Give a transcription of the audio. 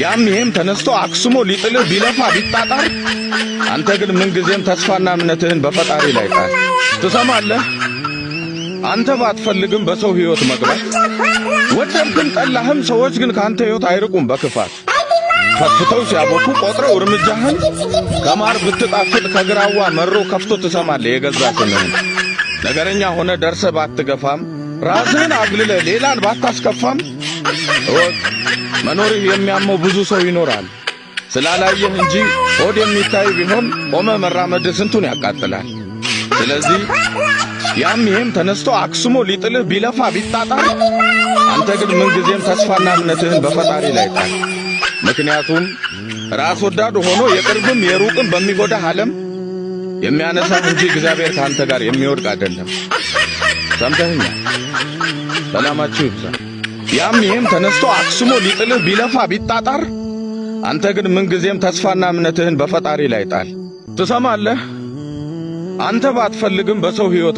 ያም ይሄም ተነስቶ አክስሞ ሊጥልህ ቢለፋ ቢጣጣር አንተ ግን ምን ጊዜም ተስፋና እምነትህን በፈጣሪ ላይ ጣል። ትሰማለህ? አንተ ባትፈልግም በሰው ሕይወት መግባት ወደድክም ጠላህም ሰዎች ግን ካንተ ሕይወት አይርቁም በክፋት ፈትተው ሲያቦኩ ቆጥረው እርምጃህን ከማር ብትጣፍጥ ከግራዋ መሮ ከፍቶ ትሰማለህ የገዛ ስምህን። ነገረኛ ሆነ ደርሰህ ባትገፋም ራስህን አግልለህ ሌላን ባታስከፋም እወቅ መኖርህ የሚያመው ብዙ ሰው ይኖራል። ስላላየህ እንጂ ሆድ የሚታይ ቢሆን ቆመ መራመድ ስንቱን ያቃጥላል። ስለዚህ ያም ይሄም ተነስቶ አክስሞ ሊጥልህ ቢለፋ ቢጣጣር አንተ ግን ምን ጊዜም ተስፋና እምነትህን በፈጣሪ ላይ ጣል። ምክንያቱም ራስ ወዳድ ሆኖ የቅርብም የሩቅም በሚጎዳህ ዓለም የሚያነሳህ እንጂ እግዚአብሔር ካንተ ጋር የሚወድቅ አይደለም። ሰምተኸኛል? ሰላማችሁ ይብዛ። ያም ይሄም ተነስቶ አክስሞ ሊጥልህ ቢለፋ ቢጣጣር አንተ ግን ምን ጊዜም ተስፋና እምነትህን በፈጣሪ ላይ ጣል። ትሰማለህ? አንተ ባትፈልግም በሰው ሕይወት